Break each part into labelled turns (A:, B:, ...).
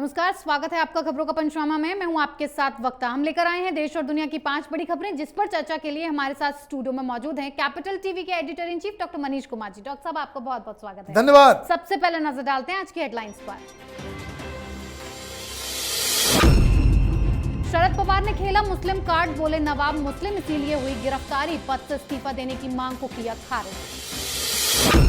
A: नमस्कार, स्वागत है आपका खबरों का पंचनामा में। मैं हूं आपके साथ वक्ता। हम लेकर आए हैं देश और दुनिया की 5 बड़ी खबरें, जिस पर चर्चा के लिए हमारे साथ स्टूडियो में मौजूद हैं कैपिटल टीवी के editor in chief doctor Manish Kumar ji. Doctor साहब, आपका बहुत बहुत स्वागत है।
B: धन्यवाद।
A: सबसे पहले नजर डालते हैं आज की हेडलाइंस पर। शरद पवार ने खेला मुस्लिम कार्ड, बोले नवाब मुस्लिम इसीलिए हुई गिरफ्तारी, पद से इस्तीफा देने की मांग को किया खारिज।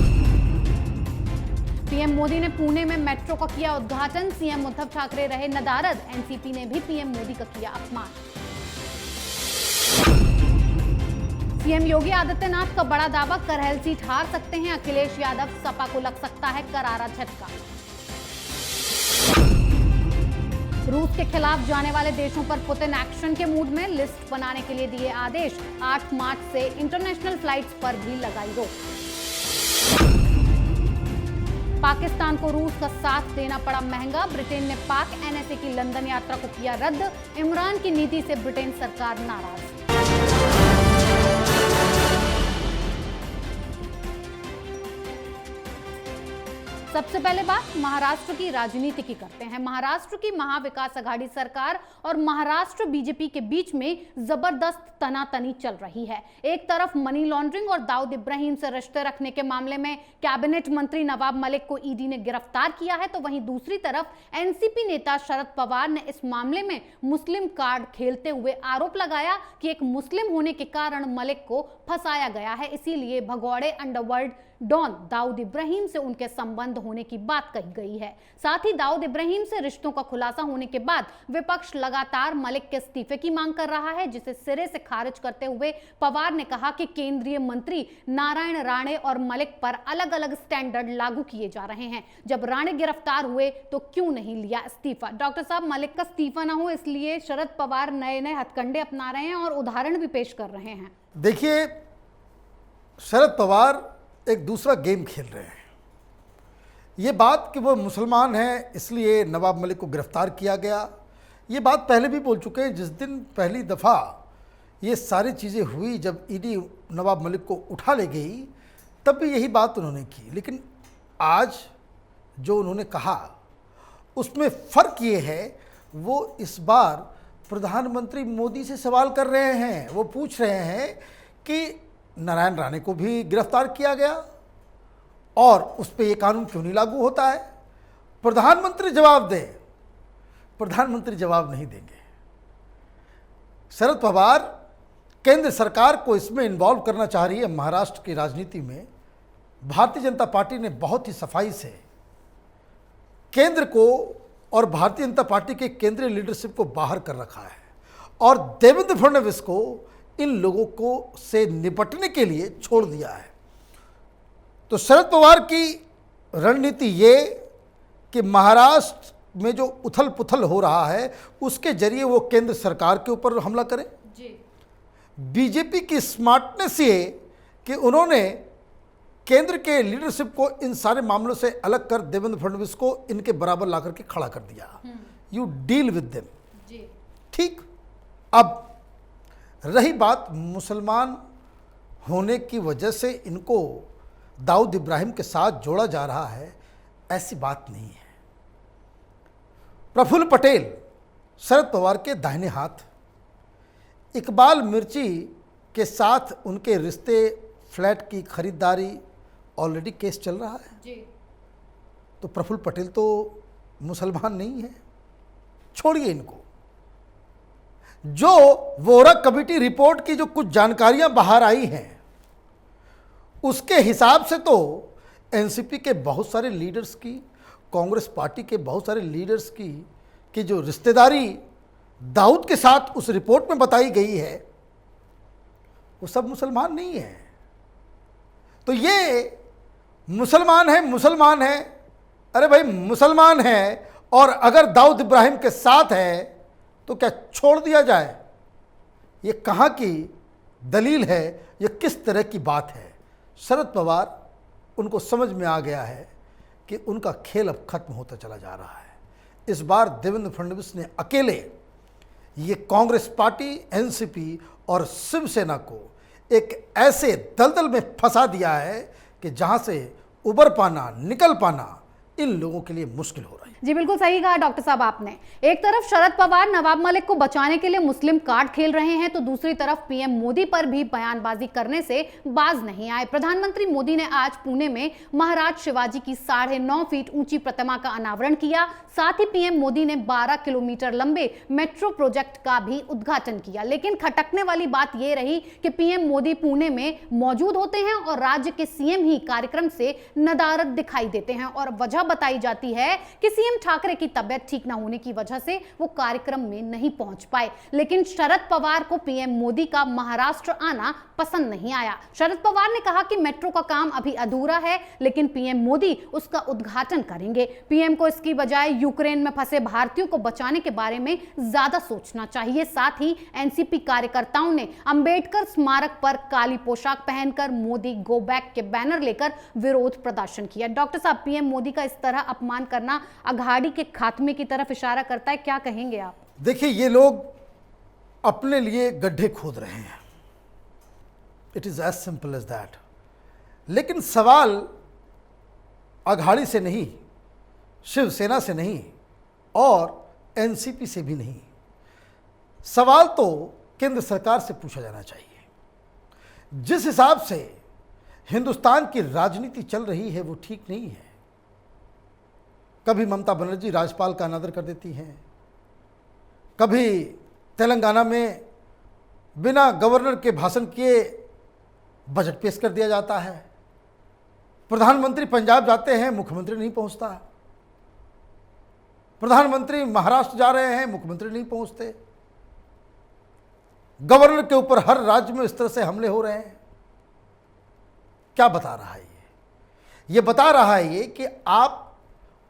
A: पीएम मोदी ने पुणे में मेट्रो का किया उद्घाटन, सीएम उद्धव ठाकरे रहे नदारद, एनसीपी ने भी पीएम मोदी का किया अपमान। सीएम योगी आदित्यनाथ का बड़ा दावा, करहल सीट हार सकते हैं अखिलेश यादव, सपा को लग सकता है करारा झटका। रूस के खिलाफ जाने वाले देशों पर पुतिन एक्शन के मूड में, लिस्ट बनाने के लिए दिए आदेश, 8 मार्च से इंटरनेशनल फ्लाइट्स पर भी लगाई रोक। पाकिस्तान को रूस का साथ देना पड़ा महंगा, ब्रिटेन ने पाक एनएसए की लंदन यात्रा को किया रद्द, इमरान की नीति से ब्रिटेन सरकार नाराज। सबसे पहले बात महाराष्ट्र की राजनीति की करते हैं। महाराष्ट्र की महाविकास अघाड़ी सरकार और महाराष्ट्र बीजेपी के बीच में जबरदस्त तनातनी चल रही है। एक तरफ मनी लॉन्ड्रिंग और दाऊद इब्राहिम से रिश्ते रखने के मामले में कैबिनेट मंत्री नवाब मलिक को ईडी ने गिरफ्तार किया है, तो वहीं दूसरी तरफ एनसीपी नेता शरद पवार ने इस मामले में मुस्लिम कार्ड खेलते हुए आरोप लगाया कि एक मुस्लिम होने के कारण मलिक को फंसाया गया है, इसीलिए भगौड़े अंडरवर्ल्ड डॉन दाऊद इब्राहिम से उनके संबंध होने की बात कही गई है। साथ ही दाऊद इब्राहिम से रिश्तों का खुलासा होने के बाद विपक्ष लगातार मलिक के इस्तीफे की मांग कर रहा है, जिसे सिरे से खारिज करते हुए पवार ने कहा कि केंद्रीय मंत्री नारायण राणे और मलिक पर अलग अलग स्टैंडर्ड लागू किए जा रहे हैं। जब राणे गिरफ्तार हुए तो क्यों नहीं लिया इस्तीफा? डॉक्टर साहब, मलिक का इस्तीफा ना हो इसलिए शरद पवार नए नए हथकंडे अपना रहे हैं और उदाहरण भी पेश कर रहे हैं।
B: देखिए, शरद पवार एक दूसरा गेम खेल रहे हैं। ये बात कि वो मुसलमान हैं इसलिए नवाब मलिक को गिरफ्तार किया गया, ये बात पहले भी बोल चुके हैं। जिस दिन पहली दफ़ा ये सारी चीज़ें हुई, जब ईडी नवाब मलिक को उठा ले गई, तब भी यही बात उन्होंने की। लेकिन आज जो उन्होंने कहा उसमें फ़र्क ये है, वो इस बार प्रधानमंत्री मोदी से सवाल कर रहे हैं। वो पूछ रहे हैं कि नारायण राणे को भी गिरफ्तार किया गया और उस पर यह कानून क्यों नहीं लागू होता है? प्रधानमंत्री जवाब दें। प्रधानमंत्री जवाब नहीं देंगे। शरद पवार केंद्र सरकार को इसमें इन्वॉल्व करना चाह रही है। महाराष्ट्र की राजनीति में भारतीय जनता पार्टी ने बहुत ही सफाई से केंद्र को और भारतीय जनता पार्टी के केंद्रीय लीडरशिप को बाहर कर रखा है और देवेंद्र फडणवीस को इन लोगों को से निपटने के लिए छोड़ दिया है। तो शरद पवार की रणनीति ये कि महाराष्ट्र में जो उथल पुथल हो रहा है उसके जरिए वो केंद्र सरकार के ऊपर हमला करें। बीजेपी की स्मार्टनेस ये कि उन्होंने केंद्र के लीडरशिप को इन सारे मामलों से अलग कर देवेंद्र फडणवीस को इनके बराबर ला करके खड़ा कर दिया। You deal with them. ठीक। अब रही बात मुसलमान होने की वजह से इनको दाऊद इब्राहिम के साथ जोड़ा जा रहा है, ऐसी बात नहीं है। प्रफुल्ल पटेल शरद पवार के दाहिने हाथ, इकबाल मिर्ची के साथ उनके रिश्ते, फ्लैट की खरीदारी, ऑलरेडी केस चल रहा है जी। तो प्रफुल्ल पटेल तो मुसलमान नहीं है, छोड़िए इनको। जो वोरा कमेटी रिपोर्ट की जो कुछ जानकारियां बाहर आई हैं उसके हिसाब से तो एनसीपी के बहुत सारे लीडर्स की, कांग्रेस पार्टी के बहुत सारे लीडर्स की जो रिश्तेदारी दाऊद के साथ उस रिपोर्ट में बताई गई है वो सब मुसलमान नहीं है। तो ये मुसलमान है। अरे भाई, मुसलमान है और अगर दाऊद इब्राहिम के साथ है तो क्या छोड़ दिया जाए? ये कहाँ की दलील है? ये किस तरह की बात है? शरद पवार उनको समझ में आ गया है कि उनका खेल अब खत्म होता चला जा रहा है। इस बार देवेंद्र फडणवीस ने अकेले ये कांग्रेस पार्टी, एनसीपी और शिवसेना को एक ऐसे दलदल में फंसा दिया है कि जहाँ से उबर पाना, निकल पाना इन लोगों के लिए मुश्किल हो रही है।
A: जी बिल्कुल सही कहा डॉक्टर साहब आपने। एक तरफ शरद पवार नवाब मलिक को बचाने के लिए मुस्लिम कार्ड खेल रहे हैं तो दूसरी तरफ पीएम मोदी पर भी बयानबाजी करने से बाज नहीं आए। प्रधानमंत्री मोदी ने आज पुणे में महाराज शिवाजी की 9.5 फीट ऊंची प्रतिमा का अनावरण किया। साथ ही पीएम मोदी ने 12 किलोमीटर लंबे मेट्रो प्रोजेक्ट का भी उद्घाटन किया। लेकिन खटकने वाली बात यह रही कि पीएम मोदी पुणे में मौजूद होते हैं और राज्य के सीएम ही कार्यक्रम से नदारद दिखाई देते हैं और वजह बताई जाती है कि सीएम ठाकरे की तबियत ठीक न होने की वजह से वो कार्यक्रम में नहीं पहुंच पाए। लेकिन शरद पवार को पीएम मोदी का महाराष्ट्र आना पसंद नहीं आया। शरद पवार ने कहा कि मेट्रो का काम अभी अधूरा है लेकिन पीएम मोदी उसका उद्घाटन करेंगे। पीएम को इसकी बजाय यूक्रेन में फंसे भारतीयों को बचाने के बारे में ज्यादा सोचना चाहिए। साथ ही एनसीपी कार्यकर्ताओं ने अंबेडकर स्मारक पर काली पोशाक पहनकर मोदी गो बैक के बैनर लेकर विरोध प्रदर्शन किया। डॉक्टर साहब, पीएम मोदी का इस तरह अपमान करना अघाड़ी के खात्मे की तरफ इशारा करता है, क्या कहेंगे आप?
B: देखिए, ये लोग अपने लिए गड्ढे खोद रहे हैं। It is as simple as that. लेकिन सवाल अघाड़ी से नहीं, शिवसेना से नहीं और एनसीपी से भी नहीं। सवाल तो केंद्र सरकार से पूछा जाना चाहिए। जिस हिसाब से हिंदुस्तान की राजनीति चल रही है वो ठीक नहीं है। कभी ममता बनर्जी राज्यपाल का अनादर कर देती हैं, कभी तेलंगाना में बिना गवर्नर के भाषण किए बजट पेश कर दिया जाता है। प्रधानमंत्री पंजाब जाते हैं, मुख्यमंत्री नहीं पहुंचता। प्रधानमंत्री महाराष्ट्र जा रहे हैं, मुख्यमंत्री नहीं पहुंचते। गवर्नर के ऊपर हर राज्य में इस तरह से हमले हो रहे हैं। क्या बता रहा है ये बता रहा है ये कि आप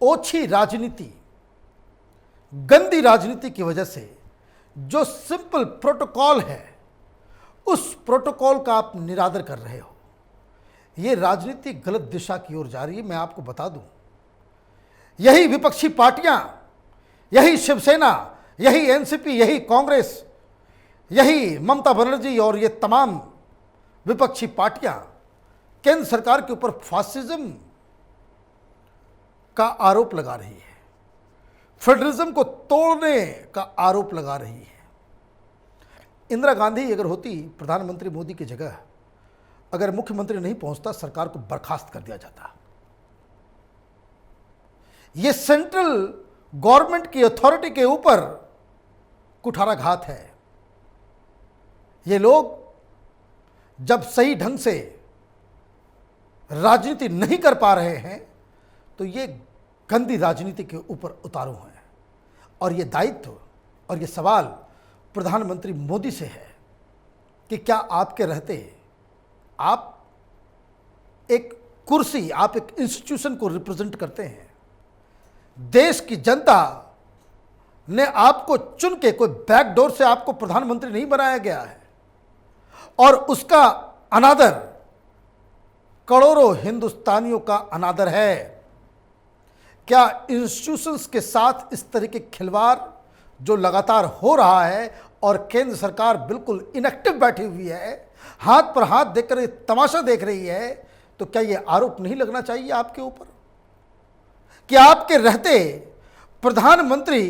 B: ओछी राजनीति, गंदी राजनीति की वजह से जो सिंपल प्रोटोकॉल है उस प्रोटोकॉल का आप निरादर कर रहे हो। ये राजनीति गलत दिशा की ओर जा रही है। मैं आपको बता दूं, यही विपक्षी पार्टियां, यही शिवसेना, यही एनसीपी, यही कांग्रेस, यही ममता बनर्जी और ये तमाम विपक्षी पार्टियां केंद्र सरकार के ऊपर फासिज्म का आरोप लगा रही है, फेडरलिज्म को तोड़ने का आरोप लगा रही है। इंदिरा गांधी अगर होती प्रधानमंत्री मोदी की जगह, अगर मुख्यमंत्री नहीं पहुंचता, सरकार को बर्खास्त कर दिया जाता। यह सेंट्रल गवर्नमेंट की अथॉरिटी के ऊपर कुठाराघात है। ये लोग जब सही ढंग से राजनीति नहीं कर पा रहे हैं तो ये गंदी राजनीति के ऊपर उतारू हैं। और ये दायित्व और ये सवाल प्रधानमंत्री मोदी से है कि क्या आपके रहते आप एक कुर्सी, आप एक इंस्टीट्यूशन को रिप्रेजेंट करते हैं। देश की जनता ने आपको चुन के, कोई बैकडोर से आपको प्रधानमंत्री नहीं बनाया गया है और उसका अनादर करोड़ों हिंदुस्तानियों का अनादर है। क्या इंस्टीट्यूशंस के साथ इस तरह के खिलवाड़ जो लगातार हो रहा है और केंद्र सरकार बिल्कुल इनएक्टिव बैठी हुई है, हाथ पर हाथ देकर तमाशा देख रही है, तो क्या ये आरोप नहीं लगना चाहिए आपके ऊपर कि आपके रहते प्रधानमंत्री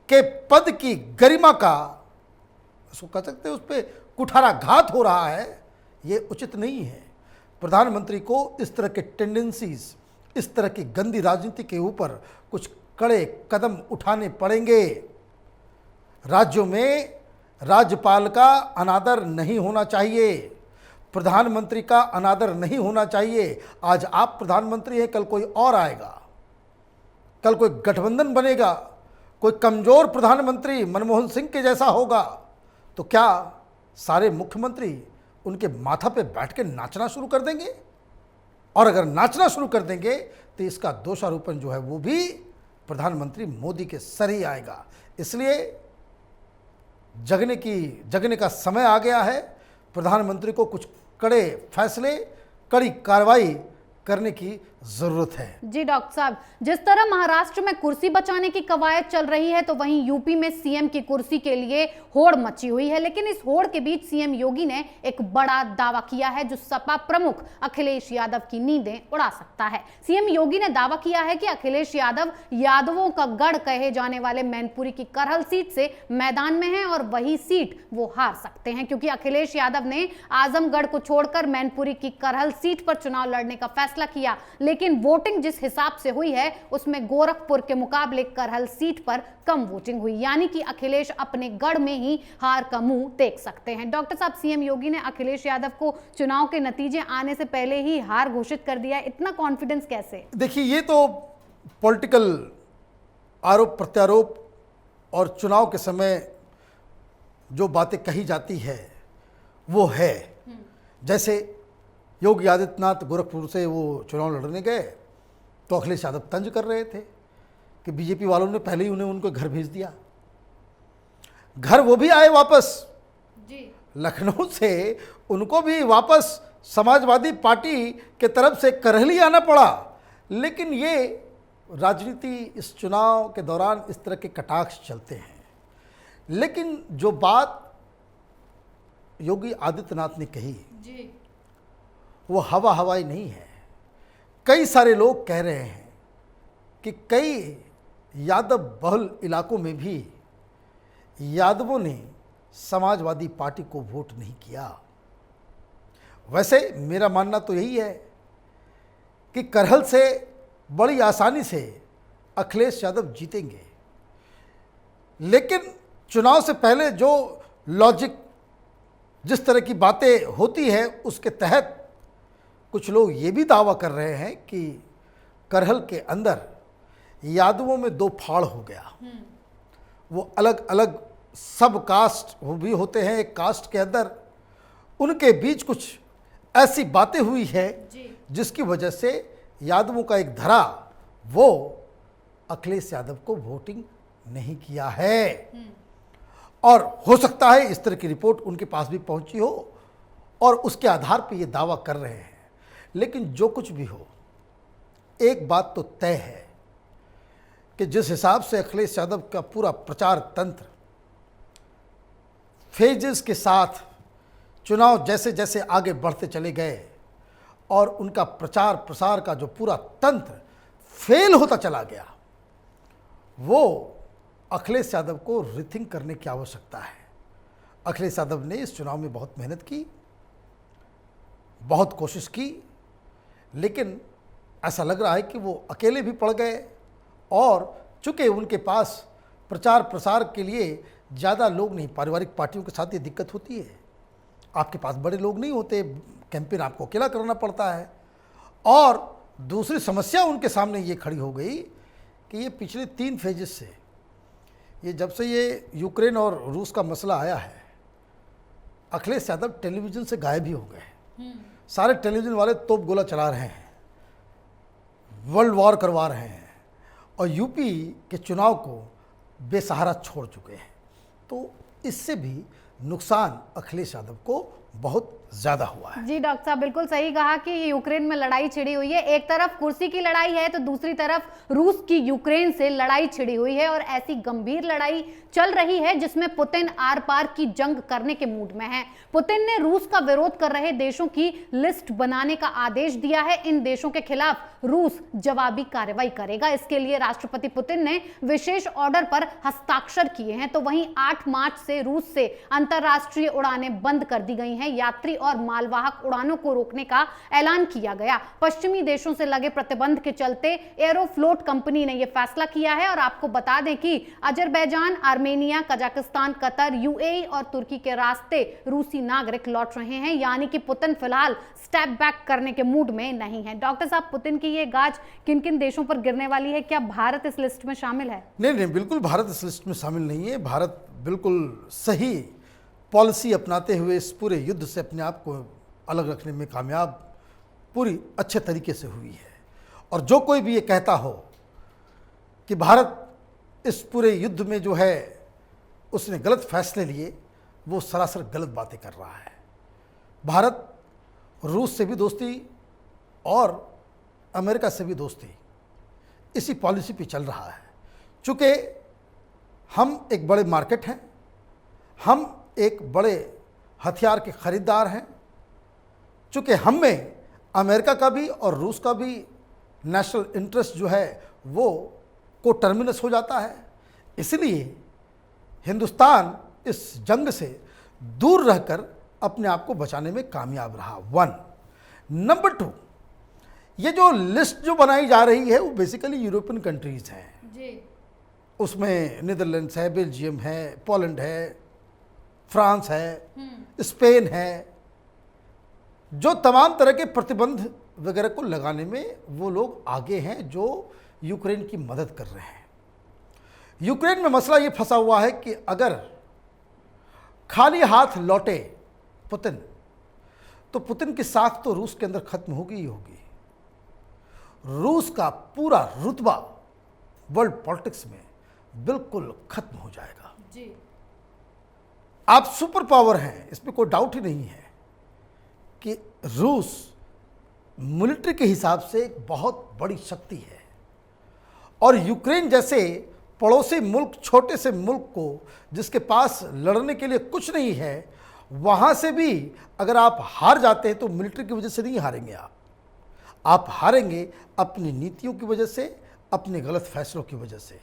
B: के पद की गरिमा का, उसको कह सकते हैं, उस पर कुठाराघात हो रहा है? ये उचित नहीं है। प्रधानमंत्री को इस तरह के टेंडेंसीज, इस तरह की गंदी राजनीति के ऊपर कुछ कड़े कदम उठाने पड़ेंगे। राज्यों में राज्यपाल का अनादर नहीं होना चाहिए, प्रधानमंत्री का अनादर नहीं होना चाहिए। आज आप प्रधानमंत्री हैं, कल कोई और आएगा, कल कोई गठबंधन बनेगा, कोई कमजोर प्रधानमंत्री मनमोहन सिंह के जैसा होगा, तो क्या सारे मुख्यमंत्री उनके माथा पे बैठ के नाचना शुरू कर देंगे? और अगर नाचना शुरू कर देंगे तो इसका दोषारोपण जो है वो भी प्रधानमंत्री मोदी के सर ही आएगा। इसलिए जगने का समय आ गया है। प्रधानमंत्री को कुछ कड़े फैसले, कड़ी कार्रवाई करने की जरूरत है।
A: जी डॉक्टर साहब, जिस तरह महाराष्ट्र में कुर्सी बचाने की कवायद चल रही है तो वहीं यूपी में सीएम की कुर्सी के लिए होड़ मची हुई है, लेकिन इस होड़ के बीच सीएम योगी ने एक बड़ा दावा किया है जो सपा प्रमुख अखिलेश यादव की नींदें उड़ा सकता है। सीएम योगी ने दावा किया है कि अखिलेश यादव यादवों का गढ़ कहे जाने वाले मैनपुरी की करहल सीट से मैदान में है और वही सीट वो हार सकते हैं, क्योंकि अखिलेश यादव ने आजमगढ़ को छोड़कर मैनपुरी की करहल सीट पर चुनाव लड़ने का फैसला किया, लेकिन वोटिंग जिस हिसाब से हुई है उसमें गोरखपुर के मुकाबले करहल सीट पर कम वोटिंग हुई, यानी कि अखिलेश अपने गढ़ में ही हार का मुंह देख सकते हैं। डॉक्टर साहब, सीएम योगी ने अखिलेश यादव को चुनाव के नतीजे आने से पहले ही हार घोषित कर दिया है, इतना कॉन्फिडेंस कैसे?
B: देखिए, ये तो पॉलिटिकल आरोप प्रत्यारोप और चुनाव के समय जो बातें कही जाती है वो है। जैसे योगी आदित्यनाथ गोरखपुर से वो चुनाव लड़ने गए तो अखिलेश यादव तंज कर रहे थे कि बीजेपी वालों ने पहले ही उनको घर भेज दिया। घर वो भी आए वापस
A: जी।
B: लखनऊ से उनको भी वापस समाजवादी पार्टी के तरफ से करहली आना पड़ा। लेकिन ये राजनीति, इस चुनाव के दौरान इस तरह के कटाक्ष चलते हैं। लेकिन जो बात योगी आदित्यनाथ ने कही
A: जी।
B: वो हवा हवाई नहीं है। कई सारे लोग कह रहे हैं कि कई यादव बहुल इलाकों में भी यादवों ने समाजवादी पार्टी को वोट नहीं किया। वैसे मेरा मानना तो यही है कि करहल से बड़ी आसानी से अखिलेश यादव जीतेंगे, लेकिन चुनाव से पहले जो लॉजिक, जिस तरह की बातें होती है उसके तहत कुछ लोग ये भी दावा कर रहे हैं कि करहल के अंदर यादवों में दो फाड़ हो गया। वो अलग अलग सब कास्ट वो भी होते हैं, एक कास्ट के अंदर उनके बीच कुछ ऐसी बातें हुई है जिसकी वजह से यादवों का एक धरा वो अखिलेश यादव को वोटिंग नहीं किया है। और हो सकता है इस तरह की रिपोर्ट उनके पास भी पहुंची हो और उसके आधार पर ये दावा कर रहे हैं। लेकिन जो कुछ भी हो, एक बात तो तय है कि जिस हिसाब से अखिलेश यादव का पूरा प्रचार तंत्र फेजेस के साथ चुनाव जैसे जैसे आगे बढ़ते चले गए और उनका प्रचार प्रसार का जो पूरा तंत्र फेल होता चला गया, वो अखिलेश यादव को रिथिंक करने की आवश्यकता है। अखिलेश यादव ने इस चुनाव में बहुत मेहनत की, बहुत कोशिश की, लेकिन ऐसा लग रहा है कि वो अकेले भी पड़ गए और चूँकि उनके पास प्रचार प्रसार के लिए ज़्यादा लोग नहीं, पारिवारिक पार्टियों के साथ ये दिक्कत होती है, आपके पास बड़े लोग नहीं होते, कैंपेन आपको अकेला करना पड़ता है। और दूसरी समस्या उनके सामने ये खड़ी हो गई कि ये पिछले 3 फेजेस से, ये जब से ये यूक्रेन और रूस का मसला आया है, अखिलेश यादव टेलीविज़न से गायब ही हो गए। सारे टेलीविज़न वाले तोप गोला चला रहे हैं, वर्ल्ड वॉर करवा रहे हैं और यूपी के चुनाव को बेसहारा छोड़ चुके हैं। तो इससे भी नुकसान अखिलेश यादव को बहुत ज्यादा हुआ है।
A: जी डॉक्टर साहब, बिल्कुल सही कहा कि यूक्रेन में लड़ाई छिड़ी हुई है। एक तरफ कुर्सी की लड़ाई है तो दूसरी तरफ रूस की यूक्रेन से लड़ाई छिड़ी हुई है और ऐसी गंभीर लड़ाई चल रही है जिसमें पुतिन आर पार की जंग करने के मूड में है। पुतिन ने रूस का विरोध कर रहे देशों की लिस्ट बनाने का आदेश दिया है। इन देशों के खिलाफ रूस जवाबी कार्रवाई करेगा। इसके लिए राष्ट्रपति पुतिन ने विशेष ऑर्डर पर हस्ताक्षर किए हैं। तो वहीं 8 मार्च से रूस से अंतरराष्ट्रीय उड़ानें बंद कर दी गई हैं। यात्री और मालवाहक उड़ानों को रोकने का ऐलान किया गया। पश्चिमी देशों से लगे प्रतिबंध के चलते एरोफ्लोट कंपनी ने यह फैसला किया है। और आपको बता दें कि Azerbaijan, Armenia, Kazakhstan, Qatar, UAE और तुर्की के रास्ते रूसी नागरिक लौट रहे हैं, यानी कि पुतिन फिलहाल स्टेप बैक करने के मूड में नहीं है। डॉक्टर साहब, पुतिन की ये गाज किन किन देशों पर गिरने वाली है? क्या भारत इस लिस्ट में शामिल है?
B: नहीं, बिल्कुल भारत इस लिस्ट में शामिल नहीं है। भारत बिल्कुल सही पॉलिसी अपनाते हुए इस पूरे युद्ध से अपने आप को अलग रखने में कामयाब पूरी अच्छे तरीके से हुई है। और जो कोई भी ये कहता हो कि भारत इस पूरे युद्ध में जो है उसने गलत फैसले लिए, वो सरासर गलत बातें कर रहा है। भारत रूस से भी दोस्ती और अमेरिका से भी दोस्ती इसी पॉलिसी पे चल रहा है। चूँकि हम एक बड़े मार्केट हैं, हम एक बड़े हथियार के खरीदार हैं, चूँकि हम में अमेरिका का भी और रूस का भी नेशनल इंटरेस्ट जो है वो को टर्मिनस हो जाता है, इसलिए हिंदुस्तान इस जंग से दूर रहकर अपने आप को बचाने में कामयाब रहा। 1 नंबर 2, ये जो लिस्ट जो बनाई जा रही है वो बेसिकली यूरोपियन कंट्रीज हैं
A: जी।
B: उसमें नीदरलैंड्स है, बेल्जियम है, पोलैंड है, फ्रांस है, स्पेन है, जो तमाम तरह के प्रतिबंध वगैरह को लगाने में वो लोग आगे हैं, जो यूक्रेन की मदद कर रहे हैं। यूक्रेन में मसला ये फंसा हुआ है कि अगर खाली हाथ लौटे पुतिन, तो पुतिन की साख तो रूस के अंदर खत्म होगी ही होगी। रूस का पूरा रुतबा वर्ल्ड पॉलिटिक्स में बिल्कुल खत्म हो जाएगा
A: जी।
B: आप सुपर पावर हैं, इसमें कोई डाउट ही नहीं है कि रूस मिलिट्री के हिसाब से एक बहुत बड़ी शक्ति है, और यूक्रेन जैसे पड़ोसी मुल्क, छोटे से मुल्क को जिसके पास लड़ने के लिए कुछ नहीं है, वहाँ से भी अगर आप हार जाते हैं तो मिलिट्री की वजह से नहीं हारेंगे। आप हारेंगे अपनी नीतियों की वजह से, अपने गलत फैसलों की वजह से।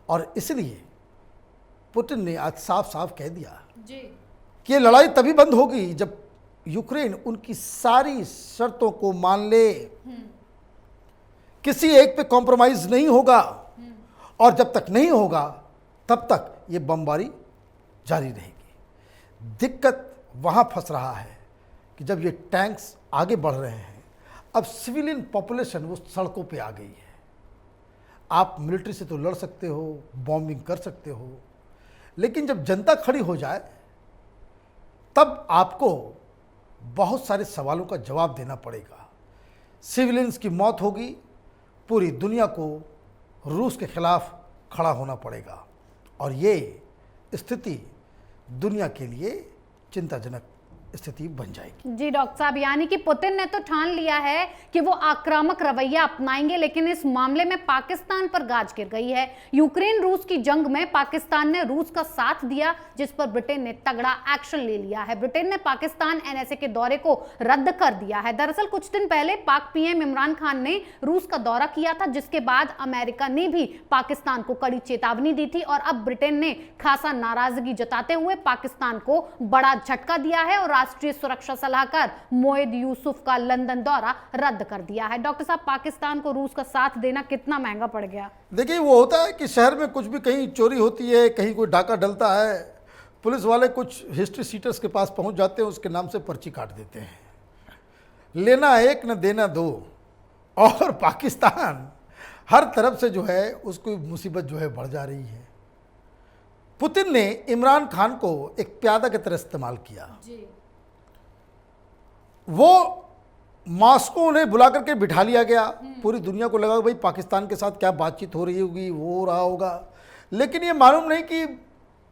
B: और इसलिए पुतिन ने आज साफ साफ कह दिया
A: जी।
B: कि ये लड़ाई तभी बंद होगी जब यूक्रेन उनकी सारी शर्तों को मान ले, किसी एक पे कॉम्प्रोमाइज नहीं होगा, और जब तक नहीं होगा तब तक ये बमबारी जारी रहेगी। दिक्कत वहाँ फंस रहा है कि जब ये टैंक्स आगे बढ़ रहे हैं, अब सिविलियन पॉपुलेशन वो सड़कों पे आ गई है। आप मिलिट्री से तो लड़ सकते हो, बॉम्बिंग कर सकते हो, लेकिन जब जनता खड़ी हो जाए तब आपको बहुत सारे सवालों का जवाब देना पड़ेगा। सिविलियंस की मौत होगी, पूरी दुनिया को रूस के खिलाफ खड़ा होना पड़ेगा, और ये स्थिति दुनिया के लिए चिंताजनक स्थिति बन जाएगी।
A: जी डॉक्टर साहब, यानी कि पुतिन ने तो ठान लिया है कि वो आक्रामक रवैया अपनाएंगे, लेकिन इस मामले में पाकिस्तान पर गाज गिर गई है। यूक्रेन रूस की जंग में पाकिस्तान ने रूस का साथ दिया, जिस पर ब्रिटेन ने तगड़ा एक्शन ले लिया है। ब्रिटेन ने पाकिस्तान एनएसए के दौरे को रद्द कर दिया है। दरअसल कुछ दिन पहले पाक पीएम इमरान खान ने रूस का दौरा किया था, जिसके बाद अमेरिका ने भी पाकिस्तान को कड़ी चेतावनी दी थी, और अब ब्रिटेन ने खासा नाराजगी जताते हुए पाकिस्तान को बड़ा झटका दिया है और राष्ट्रीय सुरक्षा सलाहकार मोएद यूसुफ का लंदन दौरा रद्द कर दिया है। डॉक्टर साहब, पाकिस्तान को रूस का साथ देना कितना महंगा पड़ गया?
B: देखिए, वो होता है कि शहर में कुछ भी कहीं चोरी होती है, कहीं कोई डाका डलता है, पुलिस वाले कुछ हिस्ट्री सीटर्स के पास पहुंच जाते हैं, उसके नाम से पर्ची काट देते हैं। लेना एक न देना दो, और पाकिस्तान हर तरफ से जो है उसको मुसीबत जो है बढ़ जा रही है। पुतिन ने इमरान खान को एक प्यादा की तरह इस्तेमाल किया
A: जी।
B: वो मॉस्को उन्हें बुला करके बिठा लिया गया। पूरी दुनिया को लगा भाई पाकिस्तान के साथ क्या बातचीत हो रही होगी, वो हो रहा होगा, लेकिन ये मालूम नहीं कि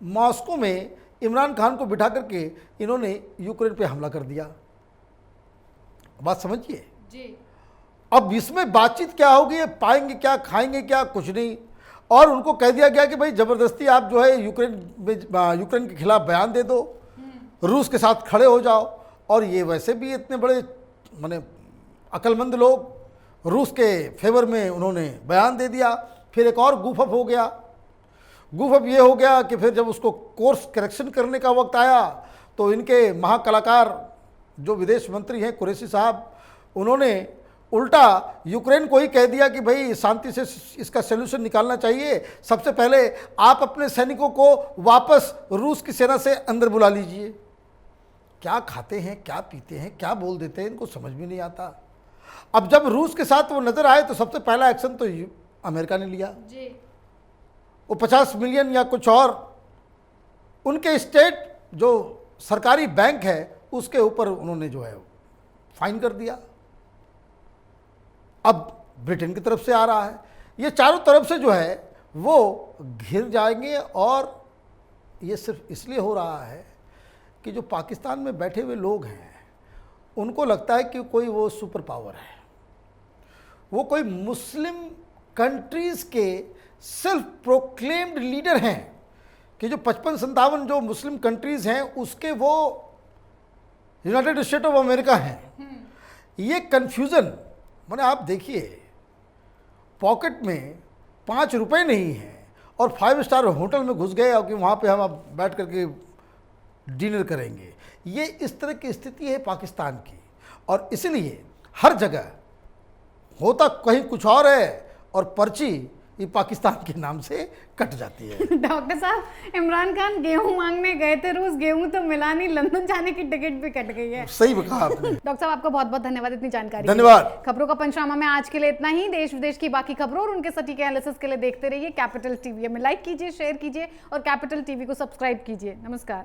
B: मॉस्को में इमरान खान को बिठा करके इन्होंने यूक्रेन पे हमला कर दिया। बात समझिए
A: जी।
B: अब इसमें बातचीत क्या होगी, ये पाएंगे क्या, खाएंगे क्या, कुछ नहीं। और उनको कह दिया गया कि भाई ज़बरदस्ती आप जो है यूक्रेन के खिलाफ बयान दे दो, रूस के साथ खड़े हो जाओ। और ये वैसे भी इतने बड़े माने अक्लमंद लोग, रूस के फेवर में उन्होंने बयान दे दिया। फिर एक और गूफअप हो गया। गूफअप ये हो गया कि फिर जब उसको कोर्स करेक्शन करने का वक्त आया तो इनके महाकलाकार जो विदेश मंत्री हैं कुरैशी साहब, उन्होंने उल्टा यूक्रेन को ही कह दिया कि भाई शांति से इसका सलूशन निकालना चाहिए, सबसे पहले आप अपने सैनिकों को वापस रूस की सेना से अंदर बुला लीजिए। क्या खाते हैं, क्या पीते हैं, क्या बोल देते हैं, इनको समझ में नहीं आता। अब जब रूस के साथ वो नजर आए तो सबसे पहला एक्शन तो अमेरिका ने लिया
A: जी।
B: वो 50 मिलियन या कुछ और उनके स्टेट जो सरकारी बैंक है उसके ऊपर उन्होंने जो है फाइन कर दिया। अब ब्रिटेन की तरफ से आ रहा है। ये चारों तरफ से जो है वो घिर जाएंगे, और ये सिर्फ इसलिए हो रहा है कि जो पाकिस्तान में बैठे हुए लोग हैं उनको लगता है कि कोई वो सुपर पावर है, वो कोई मुस्लिम कंट्रीज के सेल्फ प्रोक्लेम्ड लीडर हैं कि जो 55-57 जो मुस्लिम कंट्रीज हैं उसके वो यूनाइटेड स्टेट ऑफ अमेरिका हैं। ये कन्फ्यूज़न माने आप देखिए, पॉकेट में 5 रुपए नहीं है और 5 स्टार होटल में घुस गए और कि वहाँ पे हम अब बैठ करके डिनर करेंगे। ये इस तरह की स्थिति है पाकिस्तान की, और इसलिए हर जगह होता कहीं कुछ और है और पर्ची ये पाकिस्तान के नाम से कट जाती है।
A: डॉक्टर साहब, इमरान खान गेहूं मांगने गए थे रूस, गेहूं तो मिला नहीं, लंदन जाने की टिकट भी कट गई है।
B: सही कहा आपने।
A: डॉक्टर साहब, आपका बहुत बहुत धन्यवाद इतनी जानकारी।
B: धन्यवाद।
A: खबरों का पंचनामा में आज के लिए इतना ही। देश विदेश की बाकी खबरों और उनके सटीक एनालिसिस के लिए देखते रहिए कैपिटल टीवी में। लाइक कीजिए, शेयर कीजिए और कैपिटल टीवी को सब्सक्राइब कीजिए। नमस्कार।